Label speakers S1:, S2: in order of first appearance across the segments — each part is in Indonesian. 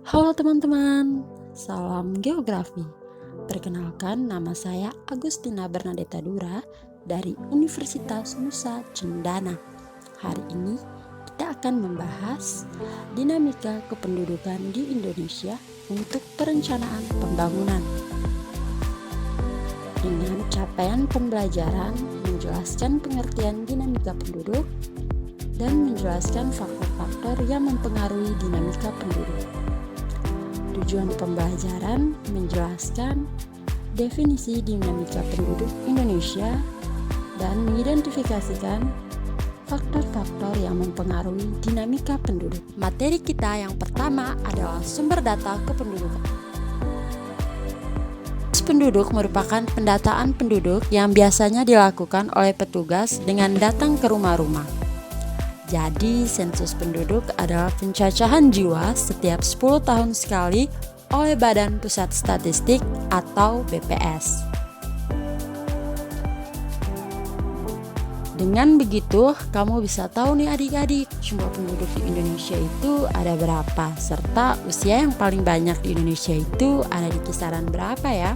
S1: Halo teman-teman, salam geografi. Perkenalkan, nama saya Agustina Bernadetta Dura dari Universitas Nusa Cendana. Hari ini kita akan membahas dinamika kependudukan di Indonesia untuk perencanaan pembangunan. Dengan capaian pembelajaran menjelaskan pengertian dinamika penduduk dan menjelaskan faktor-faktor yang mempengaruhi dinamika penduduk. Tujuan pembelajaran menjelaskan definisi dinamika penduduk Indonesia dan mengidentifikasikan faktor-faktor yang mempengaruhi dinamika penduduk. Materi kita yang pertama adalah sumber data kependudukan. Penduduk merupakan pendataan penduduk yang biasanya dilakukan oleh petugas dengan datang ke rumah-rumah. Jadi, sensus penduduk adalah pencacahan jiwa setiap 10 tahun sekali oleh Badan Pusat Statistik atau BPS. Dengan begitu, kamu bisa tahu nih adik-adik, jumlah penduduk di Indonesia itu ada berapa, serta usia yang paling banyak di Indonesia itu ada di kisaran berapa ya?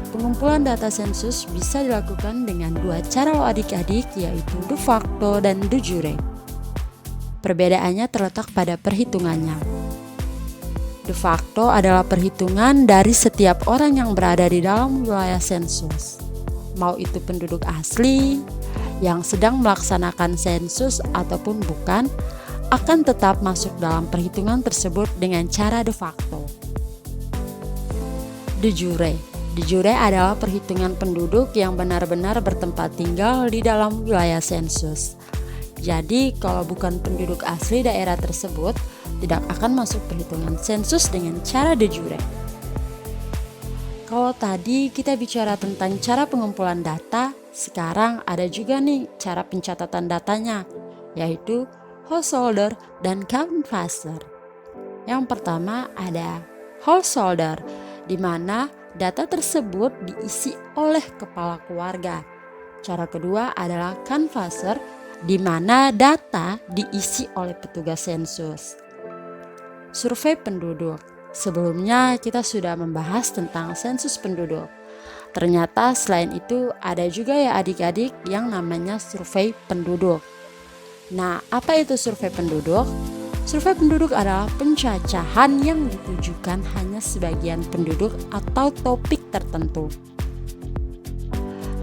S1: Pengumpulan data sensus bisa dilakukan dengan dua cara loh adik-adik, yaitu de facto dan de jure. Perbedaannya terletak pada perhitungannya. De facto adalah perhitungan dari setiap orang yang berada di dalam wilayah sensus. Mau itu penduduk asli, yang sedang melaksanakan sensus ataupun bukan, akan tetap masuk dalam perhitungan tersebut dengan cara de facto. De jure. De jure adalah perhitungan penduduk yang benar-benar bertempat tinggal di dalam wilayah sensus. Jadi, kalau bukan penduduk asli daerah tersebut, tidak akan masuk perhitungan sensus dengan cara de jure. Kalau tadi kita bicara tentang cara pengumpulan data, sekarang ada juga nih cara pencatatan datanya, yaitu householder dan canvasser. Yang pertama ada householder, di mana data tersebut diisi oleh kepala keluarga. Cara kedua adalah canvasser, di mana data diisi oleh petugas sensus. Survei penduduk. Sebelumnya kita sudah membahas tentang sensus penduduk. Ternyata selain itu ada juga ya adik-adik yang namanya survei penduduk. Nah, apa itu survei penduduk? Survei penduduk adalah pencacahan yang ditujukan hanya sebagian penduduk atau topik tertentu.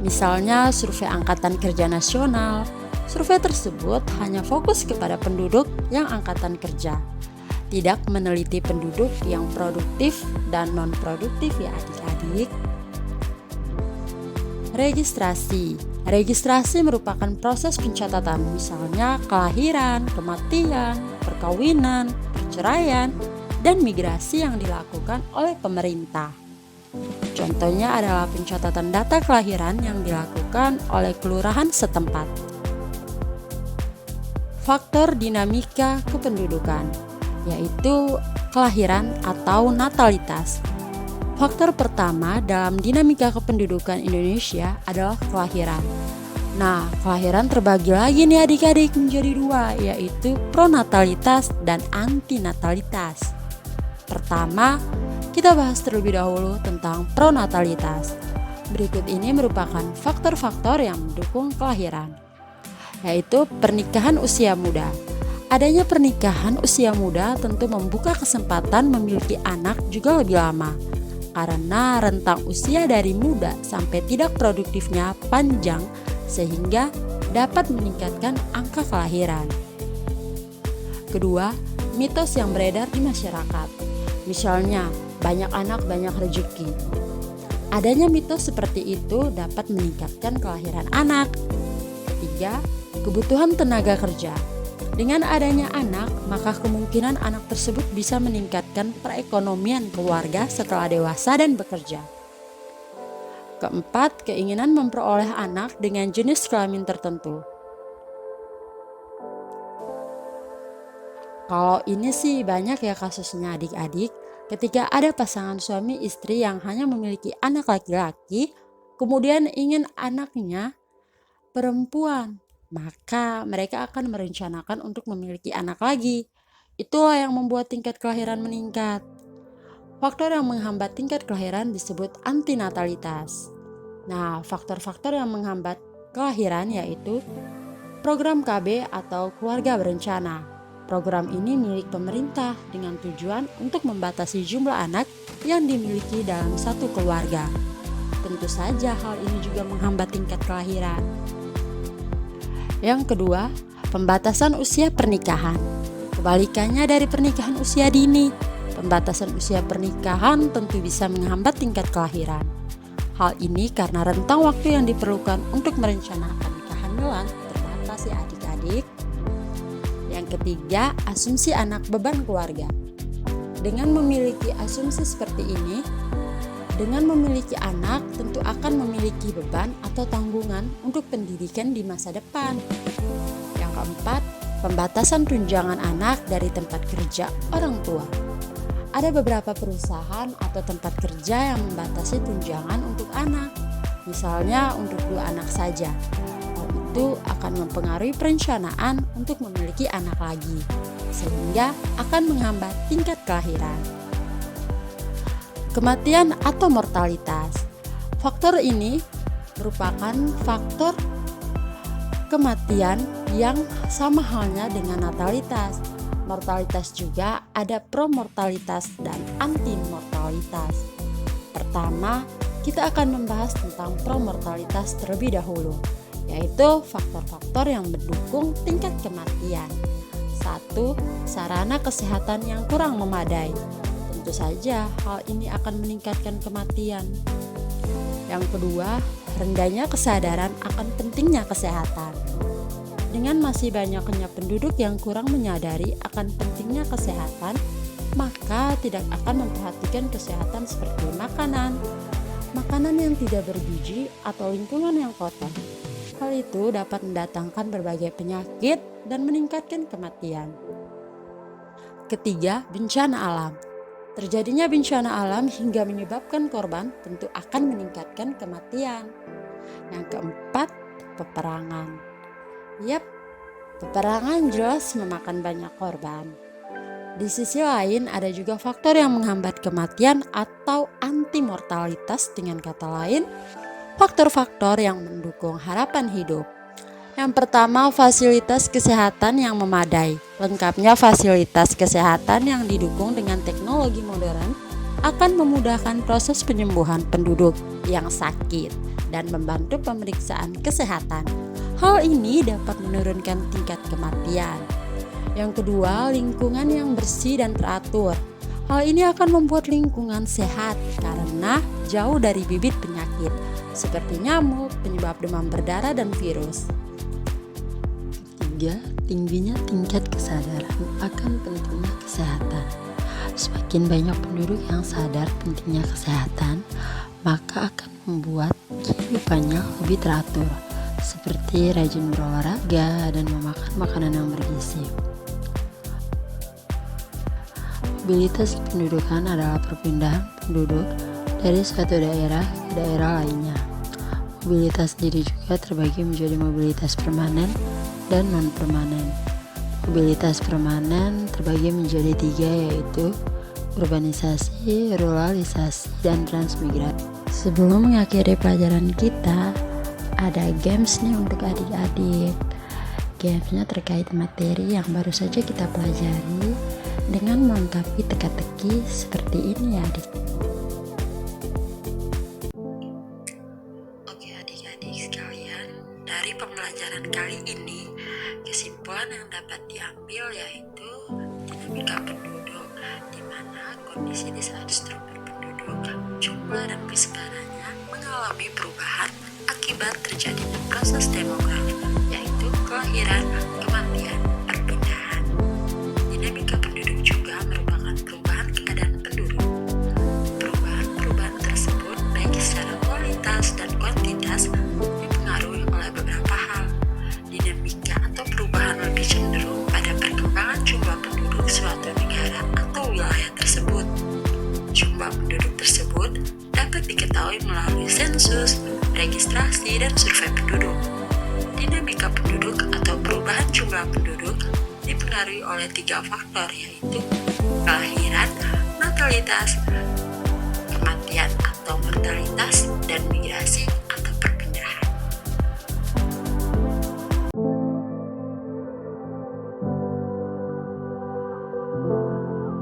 S1: Misalnya survei Angkatan Kerja Nasional. Survei tersebut hanya fokus kepada penduduk yang angkatan kerja, tidak meneliti penduduk yang produktif dan non-produktif ya adik-adik. Registrasi. Registrasi merupakan proses pencatatan, misalnya kelahiran, kematian, perkawinan, perceraian, dan migrasi yang dilakukan oleh pemerintah. Contohnya adalah pencatatan data kelahiran yang dilakukan oleh kelurahan setempat. Faktor dinamika kependudukan, yaitu kelahiran atau natalitas. Faktor pertama dalam dinamika kependudukan Indonesia adalah kelahiran. Nah, kelahiran terbagi lagi nih adik-adik menjadi dua, yaitu pronatalitas dan antinatalitas. Pertama, kita bahas terlebih dahulu tentang pronatalitas. Berikut ini merupakan faktor-faktor yang mendukung kelahiran, yaitu pernikahan usia muda. Adanya pernikahan usia muda tentu membuka kesempatan memiliki anak juga lebih lama, karena rentang usia dari muda sampai tidak produktifnya panjang sehingga dapat meningkatkan angka kelahiran. Kedua, mitos yang beredar di masyarakat. Misalnya, banyak anak banyak rezeki. Adanya mitos seperti itu dapat meningkatkan kelahiran anak. Ketiga, kebutuhan tenaga kerja. Dengan adanya anak, maka kemungkinan anak tersebut bisa meningkatkan perekonomian keluarga setelah dewasa dan bekerja. Keempat, keinginan memperoleh anak dengan jenis kelamin tertentu. Kalau ini sih banyak ya kasusnya adik-adik, ketika ada pasangan suami istri yang hanya memiliki anak laki-laki, kemudian ingin anaknya perempuan. maka mereka akan merencanakan untuk memiliki anak lagi. Itulah yang membuat tingkat kelahiran meningkat. Faktor yang menghambat tingkat kelahiran disebut antinatalitas. Nah, faktor-faktor yang menghambat kelahiran yaitu program KB atau keluarga berencana. Program ini milik pemerintah dengan tujuan untuk membatasi jumlah anak yang dimiliki dalam satu keluarga. Tentu saja hal ini juga menghambat tingkat kelahiran. Yang kedua, pembatasan usia pernikahan. Kebalikannya dari pernikahan usia dini, pembatasan usia pernikahan tentu bisa menghambat tingkat kelahiran. Hal ini karena rentang waktu yang diperlukan untuk merencanakan kehamilan terbatas ya adik-adik. Yang ketiga, asumsi anak beban keluarga. Dengan memiliki asumsi seperti ini, dengan memiliki anak tentu akan memiliki beban atau tanggungan untuk pendidikan di masa depan. Yang keempat, pembatasan tunjangan anak dari tempat kerja orang tua. Ada beberapa perusahaan atau tempat kerja yang membatasi tunjangan untuk anak, misalnya untuk 2 anak saja. Hal itu akan mempengaruhi perencanaan untuk memiliki anak lagi, sehingga akan menghambat tingkat kelahiran. Kematian atau mortalitas. Faktor ini merupakan faktor kematian yang sama halnya dengan natalitas. Mortalitas juga ada promortalitas dan antimortalitas. Pertama, kita akan membahas tentang promortalitas terlebih dahulu, yaitu faktor-faktor yang mendukung tingkat kematian. 1. Sarana kesehatan yang kurang memadai. Tentu saja hal ini akan meningkatkan kematian. Yang kedua, rendahnya kesadaran akan pentingnya kesehatan. Dengan masih banyaknya penduduk yang kurang menyadari akan pentingnya kesehatan, maka tidak akan memperhatikan kesehatan seperti makanan yang tidak bergizi atau lingkungan yang kotor. Hal itu dapat mendatangkan berbagai penyakit dan meningkatkan kematian. Ketiga, bencana alam. Terjadinya bencana alam hingga menyebabkan korban tentu akan meningkatkan kematian. Yang keempat, peperangan. Yap, peperangan jelas memakan banyak korban. Di sisi lain ada juga faktor yang menghambat kematian atau antimortalitas, dengan kata lain, faktor-faktor yang mendukung harapan hidup. Yang pertama, fasilitas kesehatan yang memadai. Lengkapnya fasilitas kesehatan yang didukung dengan teknologi modern akan memudahkan proses penyembuhan penduduk yang sakit dan membantu pemeriksaan kesehatan. Hal ini dapat menurunkan tingkat kematian. Yang kedua, lingkungan yang bersih dan teratur. Hal ini akan membuat lingkungan sehat karena jauh dari bibit penyakit seperti nyamuk, penyebab demam berdarah, dan virus. Ketiga, tingginya tingkat kesadaran akan pentingnya kesehatan. Semakin banyak penduduk yang sadar pentingnya kesehatan, maka akan membuat kehidupannya lebih teratur, seperti rajin berolahraga dan memakan makanan yang bergizi. Mobilitas kependudukan adalah perpindahan penduduk dari suatu daerah ke daerah lainnya. Mobilitas sendiri juga terbagi menjadi mobilitas permanen dan non-permanen. Mobilitas permanen terbagi menjadi 3, yaitu urbanisasi, ruralisasi, dan transmigrasi. Sebelum mengakhiri pelajaran kita, ada games nih untuk adik-adik. Gamesnya terkait materi yang baru saja kita pelajari dengan melengkapi teka-teki seperti ini ya adik. Oke adik-adik sekalian, dari pembelajaran kali ini kesimpulan yang dapat diambil yaitu dinamika penduduk, di mana kondisi di saat struktur penduduk, jumlah dan persebarannya mengalami perubahan akibat terjadinya proses demografi, yaitu kelahiran, kematian, perpindahan. Dinamika penduduk juga merupakan perubahan keadaan penduduk. Perubahan-perubahan tersebut baik secara kualitas dan kuantitas dipengaruhi oleh beberapa hal. Dinamika atau perubahan lebih cenderung pada perkembangan jumlah penduduk suatu negara atau wilayah tersebut. Jumlah penduduk tersebut dapat diketahui melalui sensus, registrasi, dan survei penduduk. Dinamika dinamika penduduk atau perubahan jumlah penduduk dipengaruhi oleh 3 faktor, yaitu kelahiran, natalitas, kematian atau mortalitas, dan migrasi